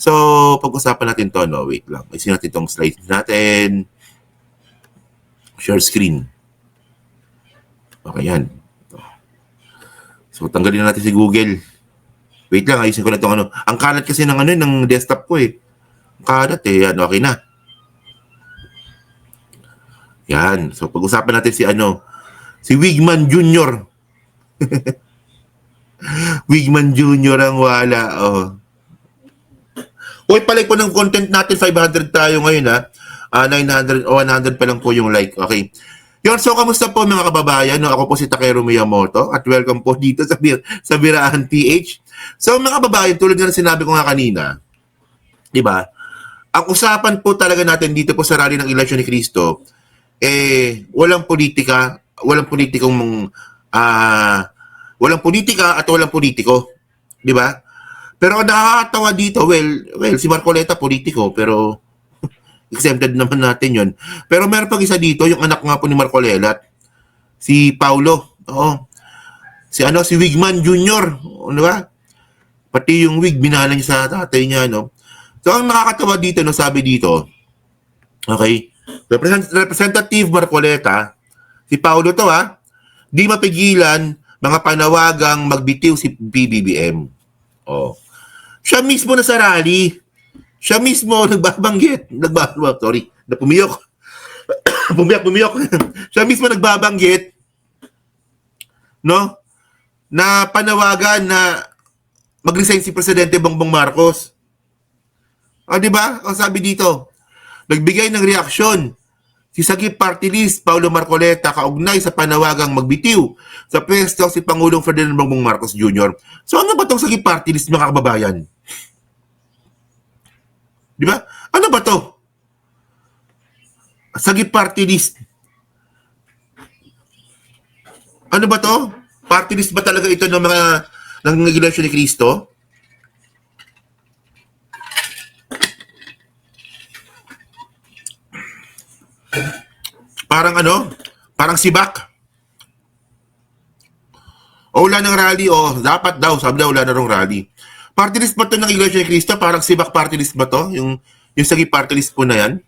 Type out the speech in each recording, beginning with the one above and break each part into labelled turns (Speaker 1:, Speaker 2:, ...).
Speaker 1: So, pag-usapan natin to, no? Wait lang. Isin natin itong slides natin. Share screen. Okay, yan. So, tanggalin na natin si Google. Wait lang, ayusin ko na itong ano. Ang kalat kasi ng ano, ng desktop ko eh. Ang kalat eh. Yan, okay na. Yan. So, pag-usapan natin si ano, si Wigman Jr. Wigman Jr. ang wala. Oh. Uy, palike po ng content natin. 500 tayo ngayon ha. 900 o 100 pa lang po yung like. Okay. Yun, so kamusta po mga kababayan? No, ako po si Takeru Miyamoto at welcome po dito sa Birahan PH. So mga kababayan, tulad nga na sinabi ko nga kanina, di ba? Ang usapan po talaga natin dito po sa rally ng Iglesia ni Cristo, walang politika, walang politika at walang politiko, di ba? Pero nakakatawa dito, well, si Marcoleta politiko, pero exempted naman natin yon. Pero meron pang isa dito, yung anak nga po ni Marcoleta, si Paulo. Oo. Si Wigman Jr. Ano ba? Pati yung wig, binala niya sa tatay niya, no? So, ang nakakatawa dito, no, sabi dito, okay, Representative Marcoleta, si Paulo to, ha? Di mapigilan mga panawagang magbitiw si PBBM. Oh. Siya mismo na sa rally, siya mismo nagbabanggit, pumiyok. pumiyok. Siya mismo nagbabanggit, no? Na panawagan na mag-resign si Presidente Bongbong Marcos. Di ba? Ang sabi dito, nagbigay ng reaksyon si Sagip Party List Paulo Marcoleta kaugnay sa panawagang magbitiw sa pwesto si Pangulong Ferdinand Bongbong Marcos Jr. So ano ba itong Sagip Party List, mga kababayan? Di ba? Ano ba to? Sagip Party List. Ano ba to? Party list ba talaga ito ng mga ng Iglesia ni Cristo? Parang ano? Parang sibak. O wala ng rally, dapat daw, sabi daw wala na rong rally. Party list ba ito ng Iglesia ni Cristo? Parang sibak party list ba to? Yung Sagip party list po na yan?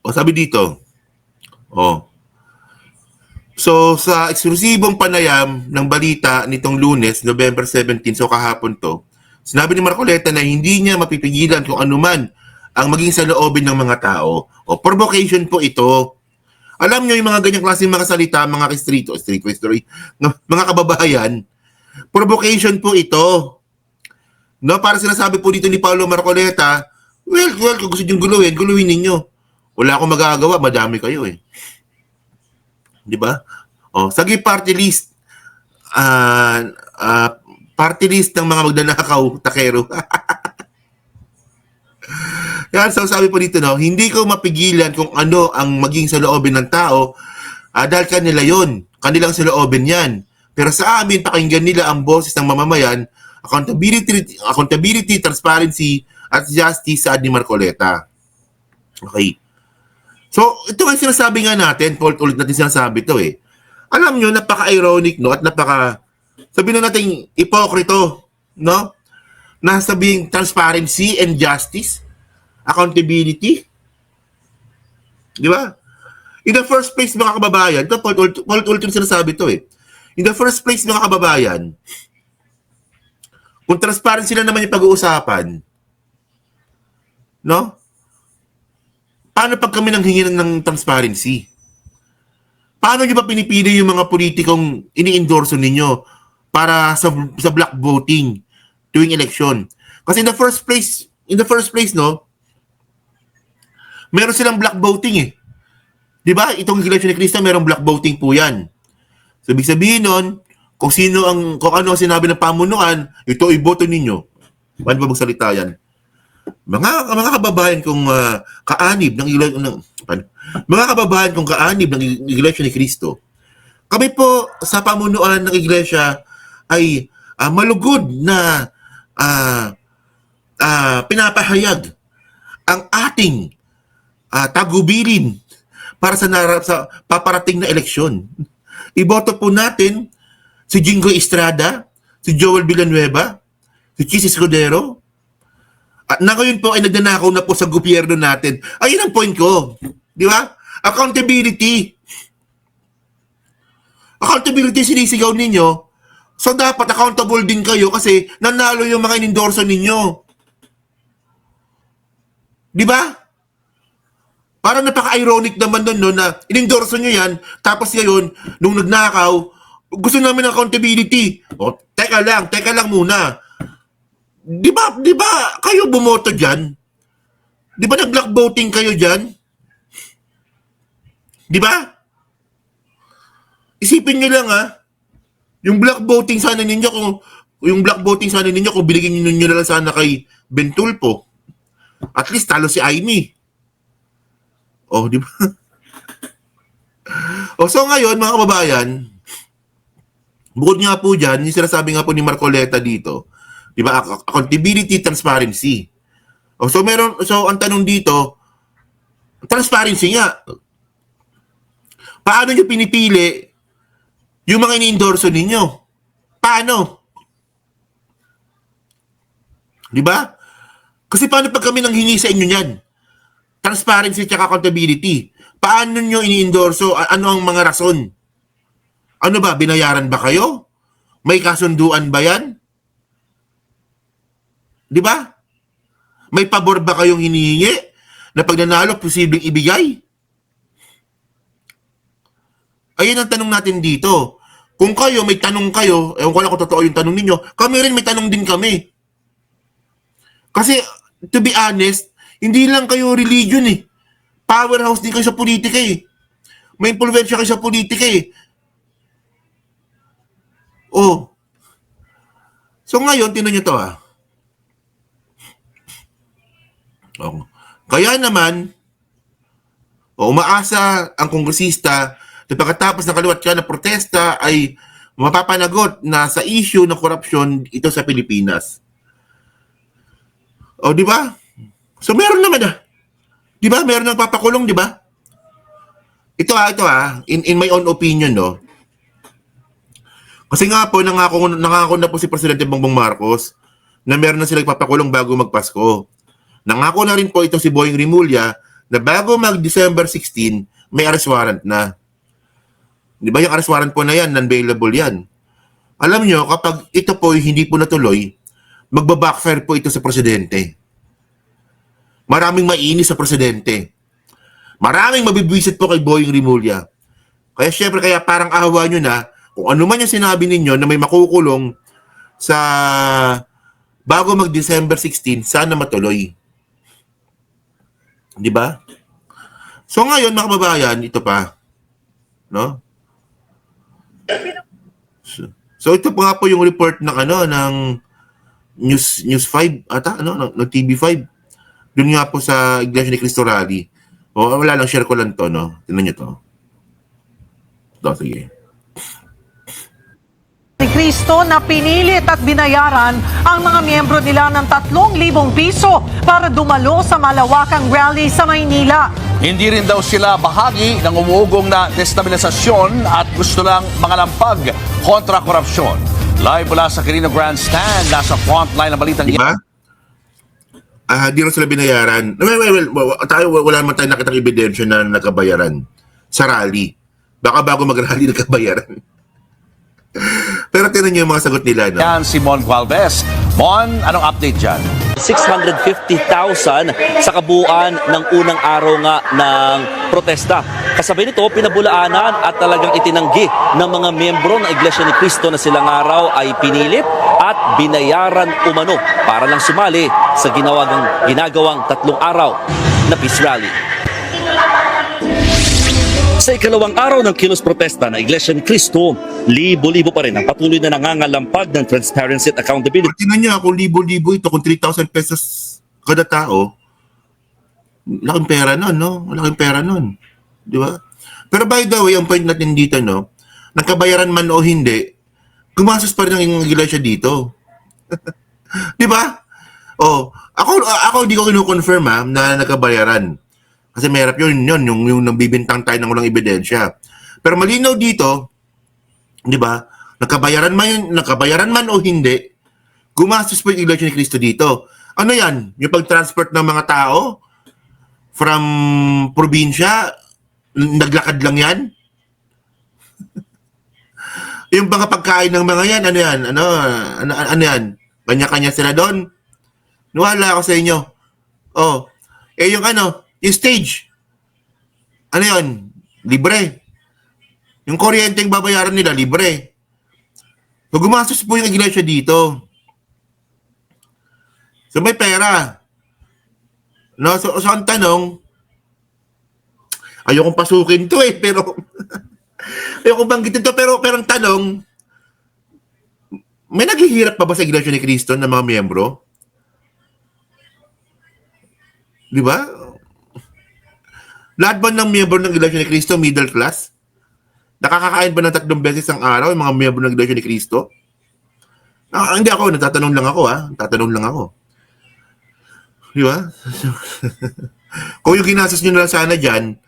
Speaker 1: O sabi dito, so sa eksklusibong panayam ng balita nitong Lunes, November 17, so kahapon to, sinabi ni Marcoleta na hindi niya mapipigilan kung anuman ang maging sa loobin ng mga tao. O provocation po ito. Alam niyo yung mga ganyang klaseng mga salita, mga mga kababayan, provocation po ito. No, para sinasabi po dito ni Paulo Marcoleta, well, kung gusto niyong guluhin ninyo. Wala akong magagawa, madami kayo eh. Di ba? Sagip party list. Party list ng mga magdanakaw, Takero. Yan, so sabi po dito, no, hindi ko mapigilan kung ano ang maging sa loobin ng tao dahil kanila yon, kanilang sa loobin yan. Pero sa amin, pakinggan nila ang boses ng mamamayan, accountability, transparency, at justice sa ni Marcoleta. Okay. So, ito nga sinasabi nga natin, ulit natin sinasabi ito eh. Alam nyo, napaka-ironic, no? At sabihin na natin, ipokrito, no? Na sabing transparency and justice, accountability. Di ba? In the first place, mga kababayan, ito, ulit sinasabi ito eh. In the first place, mga kababayan, kung transparency lang naman yung pag-uusapan, no? Paano pag kami nanghingi ng transparency? Paano nyo ba pinipili yung mga politikong ini-endorso ninyo para sa black voting tuwing election? Kasi in the first place, no, meron silang black voting eh. Di ba? Itong Iglesia ni Cristo, merong black voting po yan. So, ibig sabihin nun, kung ano ang sinabi ng pamunuan, ito iboto ninyo. Paano ba magsalita yan? Mga kababayan kong kaanib ng Iglesia ni Cristo, kami po sa pamunuan ng Iglesia ay malugod na pinapahayag ang ating tagubilin para sa paparating na eleksyon. Iboto po natin si Jingo Estrada, si Joel Villanueva, si Chis Escudero, At na ngayon po ay nagnanakaw na po sa gobyerno natin. Ayun ang point ko. Di ba? Accountability. Accountability sinisigaw ninyo. So dapat accountable din kayo kasi nanalo yung mga inendorso ninyo. Di ba? Parang napaka-ironic naman nun, no, na inendorso nyo yan, tapos ngayon, nung nagnakaw, gusto namin ng accountability. O, teka lang muna. Di ba kayo bumoto dyan? Di ba nag-block voting kayo dyan? Di ba? Isipin nyo lang, yung block voting sana ninyo kung binigyan niyo na lang sana kay Bentulpo. At least talo si Aimee. Oh, di ba? So ngayon, mga kababayan, bukod nga po dyan, yung sinasabi nga po ni Marcoleta dito, di ba, accountability, transparency. So ang tanong dito, transparency nga. Paano nyo pinipili yung mga ini-endorso ninyo? Paano? Di ba? Kasi paano pag kami nanghingi sa inyo niyan? Transparency at accountability. Paano nyo ini-endorso? Ano ang mga rason? Ano ba? Binayaran ba kayo? May kasunduan ba yan? Di ba? May pabor ba kayong hinihingi na pag nanalo, posibleng ibigay? Ayun ang tanong natin dito. Kung kayo, may tanong kayo, ewan ko lang kung totoo yung tanong ninyo, kami rin may tanong din kami. Kasi, to be honest, hindi lang kayo religion eh. Powerhouse din kayo sa politika eh. May impluwensya kayo sa politika eh. Oh. So ngayon, tinan nyo to Oh. Kaya naman, umaasa ang kongresista na pagkatapos ng kaliwat ka na protesta ay mapapanagot na sa issue ng korupsyon ito sa Pilipinas. O, di ba? So, meron naman Di ba? Meron nang papakulong, di ba? Ito in my own opinion, no? Kasi nga po, nangako na po si Presidente Bongbong Marcos na meron na sila papakulong bago magpasko. Nangako na rin po ito si Boying Rimulya na bago mag-December 16, may arrest warrant na. Di ba yung arrest warrant po na yan, non-bailable yan. Alam nyo, kapag ito po hindi po natuloy, magbabackfire po ito sa Presidente. Maraming mainis sa Presidente. Maraming mabibwisit po kay Boying Rimulya. Kaya syempre, parang ahawa nyo na, kung ano man yung sinabi ninyo na may makukulong sa bago mag-December 16, sana matuloy. Di ba? So ngayon, mga kababayan, ito pa. No? So ito pa nga po yung report ng News 5 ng TV5. Doon nga po sa Iglesia ni Cristo Rally. Wala lang, share ko lang to, no? Tingnan niyo to. Ito, sige.
Speaker 2: Ni Cristo na pinilit at binayaran ang mga miyembro nila ng 3,000 piso para dumalo sa malawakang rally sa Maynila.
Speaker 3: Hindi rin daw sila bahagi ng umuugong na destabilisasyon at gusto lang mangalampag kontra korupsyon. Live mula sa Quirino Grandstand, nasa frontline ng balitang
Speaker 1: Diba? Di rin sila binayaran. Wala naman tayo nakitang ebidensya na nakabayaran sa rally. Baka bago mag-rally nakabayaran. Pero tinan niyo yung mga sagot nila, no?
Speaker 3: Yan si Mon Gualvez. Mon, anong update dyan?
Speaker 4: 650,000 sa kabuuan ng unang araw nga ng protesta. Kasabay nito, pinabulaanan at talagang itinanggi ng mga miyembro ng Iglesia ni Cristo na silang araw ay pinilit at binayaran umano para lang sumali sa ginagawang 3 araw na peace rally. Sa ikalawang araw ng kilos protesta ng Iglesia ni Cristo, libo-libo pa rin ang patuloy na nangangalampag ng transparency at accountability.
Speaker 1: Tingnan niyo, kung libo-libo ito, kung 3,000 pesos kada tao, laking pera nun, no? Laking pera nun. Di ba? Pero by the way, ang point natin dito, no? Nagkabayaran man o hindi, gumastos pa rin ang iglesia dito. Di ba? Ako hindi ko kinu-confirm na nagkabayaran. Kasi mahirap yung nabibintang tayo ng walang ebidensya. Pero malinaw dito, di ba, nakabayaran man o hindi, gumastos po yung Iglesia ni Cristo dito. Ano yan? Yung pag-transport ng mga tao from probinsya, naglakad lang yan? Yung mga pagkain ng mga yan, ano yan? Ano yan? Kanya-kanya sila doon? Wala ako sa inyo. Oh, yung yung stage. Ano yun? Libre. Yung kuryente yung babayaran nila, libre. So, gumastos po yung iglesia dito. So, may pera. No, so ang tanong, ayokong pasukin to pero ayokong banggitin to, pero ang tanong, may naghihirap pa ba sa Iglesia ni Cristo ng mga miyembro? Di ba? Lahat ba ng miyembro ng Iglesia ni Cristo middle class? Nakakakain ba ng 3 beses ang araw yung mga miyembro ng Iglesia ni Cristo? Hindi ako, natatanong lang ako. Tatanong lang ako. Di ba? Kung yung ginastos nyo na lang sana dyan,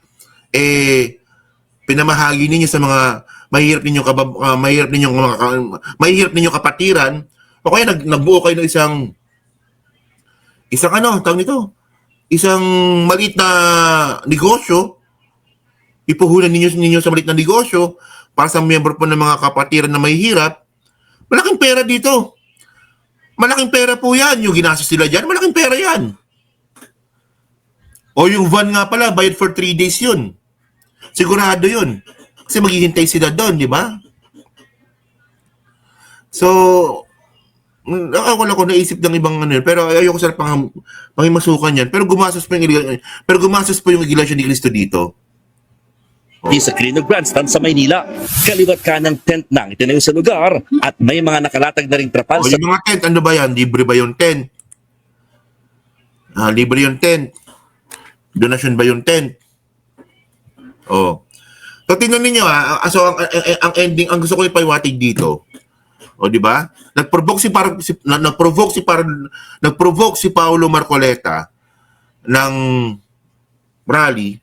Speaker 1: pinamahagi ninyo sa mga mahirap ninyong kapatiran, o kaya nagbuo kayo ng isang tawag nito, isang maliit na negosyo, ipuhunan ninyo sa maliit na negosyo para sa miyembro po ng mga kapatiran na mahihirap. Malaking pera dito. Malaking pera po yan. Yung ginastos sila dyan, malaking pera yan. O yung van nga pala, bayad for 3 days yun. Sigurado yun. Kasi maghihintay sila doon, di ba? So, wala ko naisip ng ibang pero ayoko sa pangimasukan yan. Pero gumastos po yung Iglesia ni Cristo dito.
Speaker 4: Sa Quirino Grandstand sa Maynila. Kaliwat ka ng tent nang itinayo sa lugar at may mga nakalatag na ring trapal sa
Speaker 1: Yung mga tent, ano ba yan? Libre ba yung tent? Libre yung tent. Donation ba yung tent? Oh. So, tingnan ninyo so ang ending, ang gusto ko ipaiwatig dito. O, di ba? Nagprovoke si Paolo Marcoleta ng rally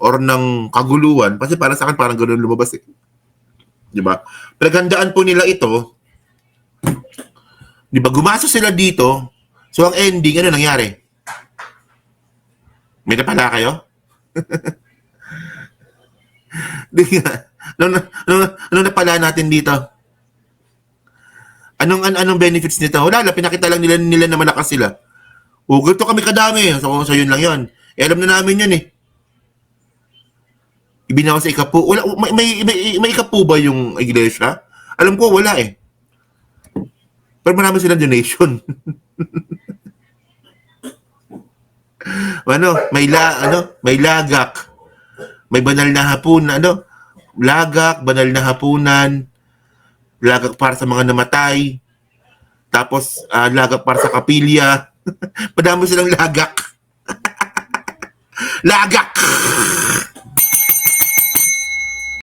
Speaker 1: or ng kaguluhan, kasi para sa akin parang ganoon lumabas Di ba? Pinaghandaan po nila ito. Di ba? Gumastos sila dito. So ang ending, ano nangyari? May napala kayo? Di nga. Ano napala natin dito? Anong benefits nito? Wala, pinakita lang nila na malakas sila. Ganito kami kadami. So yun lang yun. Alam na namin yun Ibinawa sa ikapu. Wala, may ikapu ba yung iglesia? Alam ko, wala Pero marami silang donation. May lagak. May banal na hapunan, lagak, banal na hapunan, lagak para sa mga namatay, tapos lagak para sa kapilya. Padami silang lagak. Lagak!